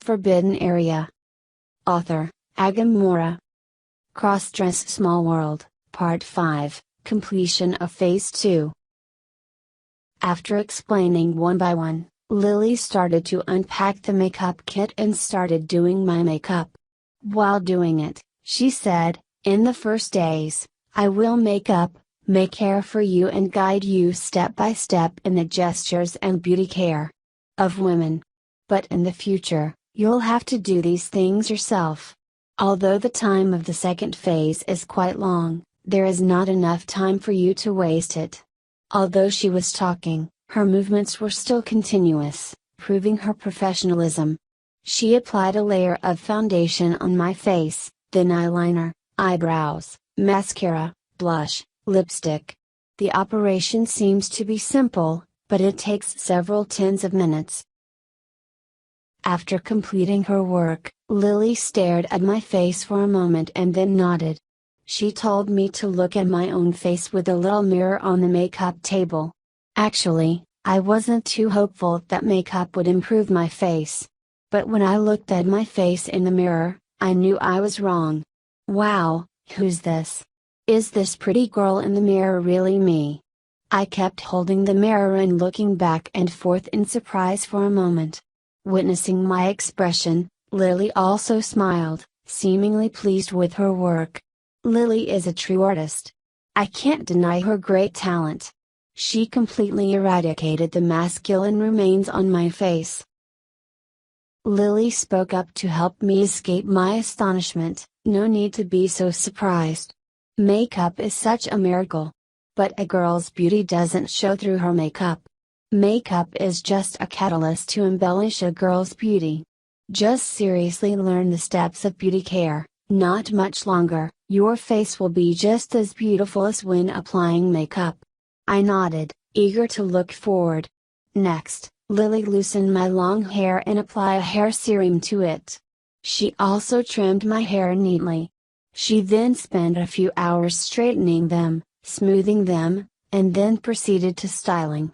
Forbidden Area. Author, Agamora. Crossdress Small World, Part 5, Completion of Phase 2. After explaining one by one, Lily started to unpack the makeup kit and started doing my makeup. While doing it, she said, "In the first days, I will make hair for you and guide you step by step in the gestures and beauty care of women. But in the future, you'll have to do these things yourself. Although the time of the second phase is quite long, there is not enough time for you to waste it." Although she was talking, her movements were still continuous, proving her professionalism. She applied a layer of foundation on my face, then eyeliner, eyebrows, mascara, blush, lipstick. The operation seems to be simple, but it takes several tens of minutes. After completing her work, Lily stared at my face for a moment and then nodded. She told me to look at my own face with a little mirror on the makeup table. Actually, I wasn't too hopeful that makeup would improve my face. But when I looked at my face in the mirror, I knew I was wrong. Wow, who's this? Is this pretty girl in the mirror really me? I kept holding the mirror and looking back and forth in surprise for a moment. Witnessing my expression, Lily also smiled, seemingly pleased with her work. Lily is a true artist. I can't deny her great talent. She completely eradicated the masculine remains on my face. Lily spoke up to help me escape my astonishment. "No need to be so surprised. Makeup is such a miracle. But a girl's beauty doesn't show through her makeup. Makeup is just a catalyst to embellish a girl's beauty. Just seriously learn the steps of beauty care, not much longer, your face will be just as beautiful as when applying makeup." I nodded, eager to look forward. Next, Lily loosened my long hair and applied a hair serum to it. She also trimmed my hair neatly. She then spent a few hours straightening them, smoothing them, and then proceeded to styling.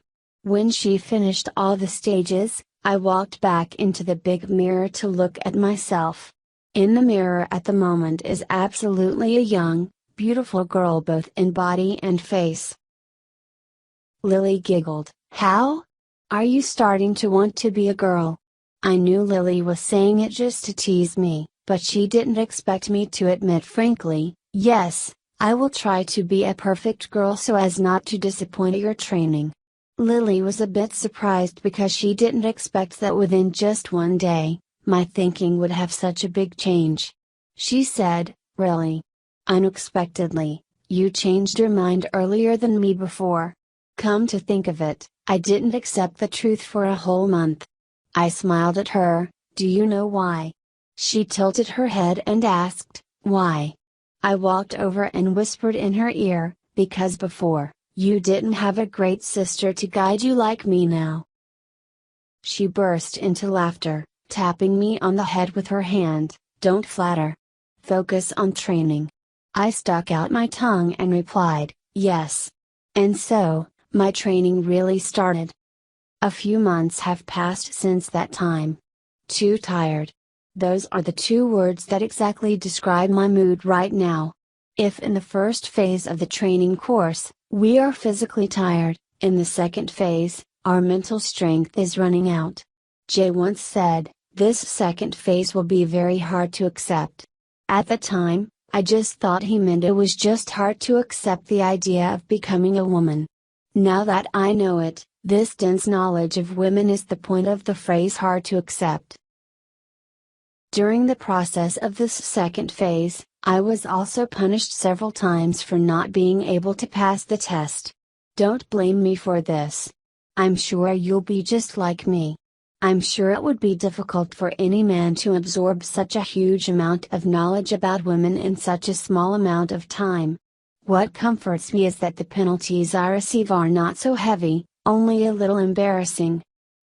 When she finished all the stages, I walked back into the big mirror to look at myself. In the mirror at the moment is absolutely a young, beautiful girl both in body and face. Lily giggled. "How? Are you starting to want to be a girl?" I knew Lily was saying it just to tease me, but she didn't expect me to admit frankly, "Yes, I will try to be a perfect girl so as not to disappoint your training." Lily was a bit surprised because she didn't expect that within just one day, my thinking would have such a big change. She said, "Really? Unexpectedly, you changed your mind earlier than me before. Come to think of it, I didn't accept the truth for a whole month." I smiled at her. "Do you know why?" She tilted her head and asked, "Why?" I walked over and whispered in her ear, "Because before, you didn't have a great sister to guide you like me now." She burst into laughter, tapping me on the head with her hand. "Don't flatter. Focus on training." I stuck out my tongue and replied, "Yes." And so, my training really started. A few months have passed since that time. Too tired. Those are the two words that exactly describe my mood right now. If in the first phase of the training course, we are physically tired, in the second phase, our mental strength is running out. Jay once said, "This second phase will be very hard to accept." At the time, I just thought he meant it was just hard to accept the idea of becoming a woman. Now that I know it, this dense knowledge of women is the point of the phrase hard to accept. During the process of this second phase, I was also punished several times for not being able to pass the test. Don't blame me for this. I'm sure you'll be just like me. I'm sure it would be difficult for any man to absorb such a huge amount of knowledge about women in such a small amount of time. What comforts me is that the penalties I receive are not so heavy, only a little embarrassing.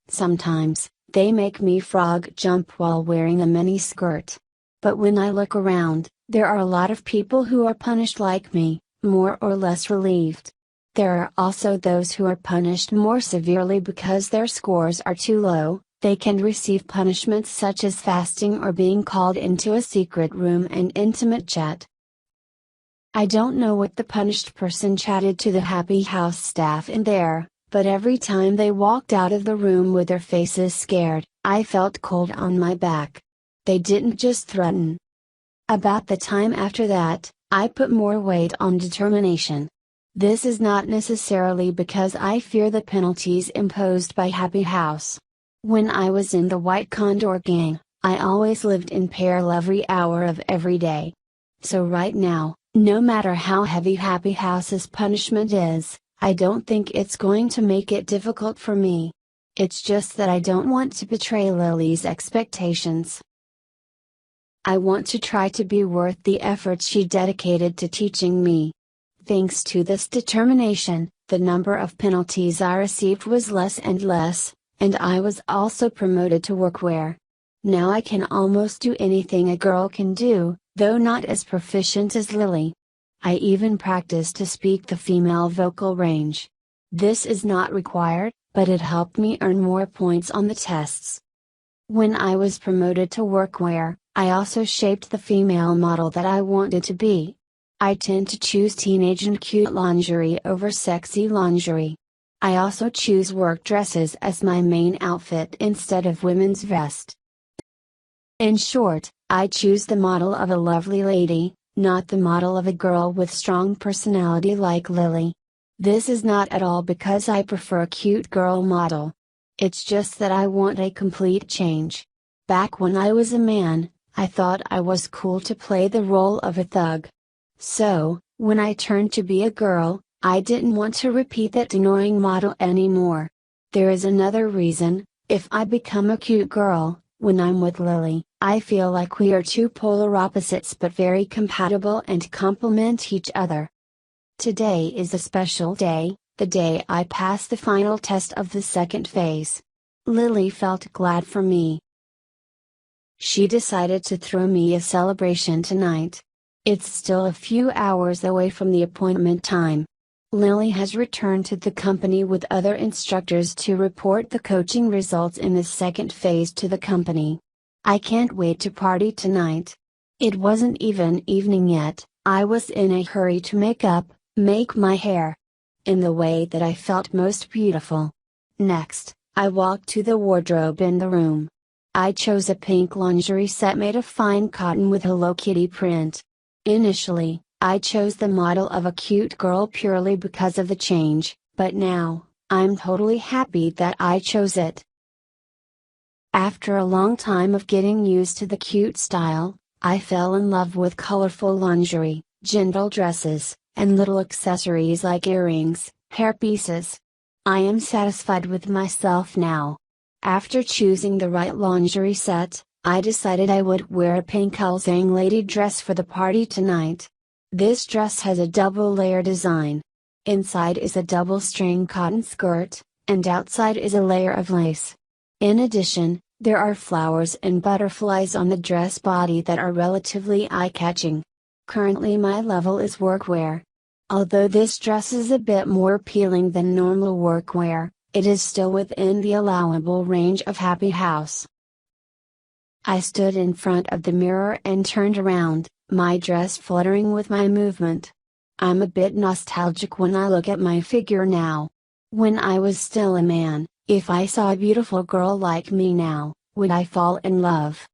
Sometimes, they make me frog jump while wearing a mini skirt. But when I look around, there are a lot of people who are punished like me, more or less relieved. There are also those who are punished more severely because their scores are too low, They can receive punishments such as fasting or being called into a secret room and intimate chat. I don't know what the punished person chatted to the happy house staff in there, but every time they walked out of the room with their faces scared, I felt cold on my back. They didn't just threaten. About the time after that, I put more weight on determination. This is not necessarily because I fear the penalties imposed by Happy House. When I was in the White Condor gang, I always lived in peril every hour of every day. So right now, no matter how heavy Happy House's punishment is, I don't think it's going to make it difficult for me. It's just that I don't want to betray Lily's expectations. I want to try to be worth the effort she dedicated to teaching me. Thanks to this determination, the number of penalties I received was less and less, and I was also promoted to workwear. Now I can almost do anything a girl can do, though not as proficient as Lily. I even practice to speak the female vocal range. This is not required, but it helped me earn more points on the tests. When I was promoted to workwear, I also shaped the female model that I wanted to be. I tend to choose teenage and cute lingerie over sexy lingerie. I also choose work dresses as my main outfit instead of women's vest. In short, I choose the model of a lovely lady, not the model of a girl with strong personality like Lily. This is not at all because I prefer a cute girl model. It's just that I want a complete change. Back when I was a man, I thought I was cool to play the role of a thug. So, when I turned to be a girl, I didn't want to repeat that annoying model anymore. There is another reason: if I become a cute girl, when I'm with Lily, I feel like we are two polar opposites but very compatible and complement each other. Today is a special day, the day I passed the final test of the second phase. Lily felt glad for me. She decided to throw me a celebration tonight. It's still a few hours away from the appointment time. Lily has returned to the company with other instructors to report the coaching results in the second phase to the company. I can't wait to party tonight. It wasn't even evening yet, I was in a hurry to make my hair in the way that I felt most beautiful. Next, I walked to the wardrobe in the room. I chose a pink lingerie set made of fine cotton with Hello Kitty print. Initially, I chose the model of a cute girl purely because of the change, but now, I'm totally happy that I chose it. After a long time of getting used to the cute style, I fell in love with colorful lingerie, gentle dresses, and little accessories like earrings, hairpieces. I am satisfied with myself now. After choosing the right lingerie set, I decided I would wear a pink Elzang lady dress for the party tonight. This dress has a double-layer design. Inside is a double-string cotton skirt, and outside is a layer of lace. In addition, there are flowers and butterflies on the dress body that are relatively eye-catching. Currently my level is workwear. Although this dress is a bit more appealing than normal workwear, it is still within the allowable range of Happy House. I stood in front of the mirror and turned around, my dress fluttering with my movement. I'm a bit nostalgic when I look at my figure now. When I was still a man, if I saw a beautiful girl like me now, would I fall in love?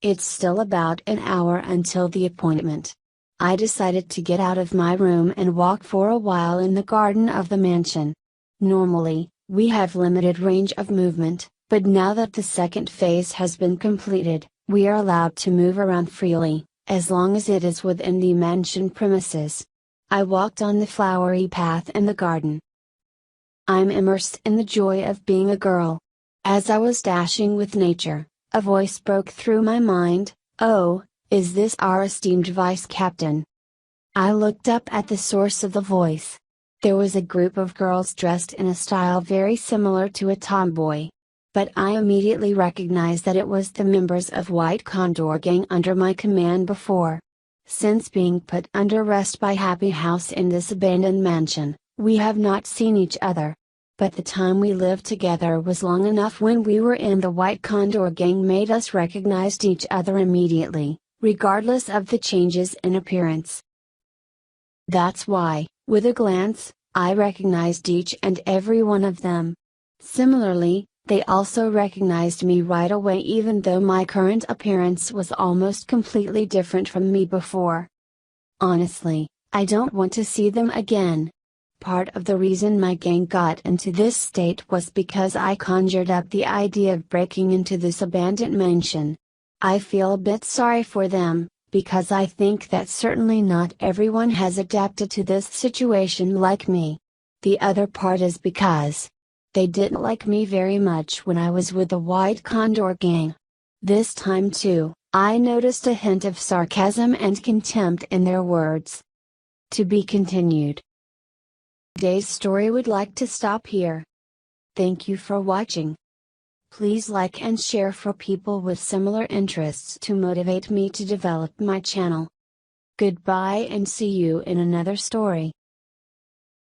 It's still about an hour until the appointment. I decided to get out of my room and walk for a while in the garden of the mansion. Normally, we have limited range of movement, but now that the second phase has been completed, we are allowed to move around freely, as long as it is within the mansion premises. I walked on the flowery path in the garden. I'm immersed in the joy of being a girl. As I was dashing with nature, a voice broke through my mind: "Oh, is this our esteemed vice captain?" I looked up at the source of the voice. There was a group of girls dressed in a style very similar to a tomboy. But I immediately recognized that it was the members of White Condor gang under my command before. Since being put under arrest by Happy House in this abandoned mansion, we have not seen each other. But the time we lived together was long enough when we were in the White Condor gang made us recognize each other immediately, regardless of the changes in appearance. That's why, with a glance, I recognized each and every one of them. Similarly, they also recognized me right away even though my current appearance was almost completely different from me before. Honestly, I don't want to see them again. Part of the reason my gang got into this state was because I conjured up the idea of breaking into this abandoned mansion. I feel a bit sorry for them, because I think that certainly not everyone has adapted to this situation like me. The other part is because they didn't like me very much when I was with the White Condor gang. This time too, I noticed a hint of sarcasm and contempt in their words. To be continued. Today's story would like to stop here. Thank you for watching. Please like and share for people with similar interests to motivate me to develop my channel. Goodbye and see you in another story.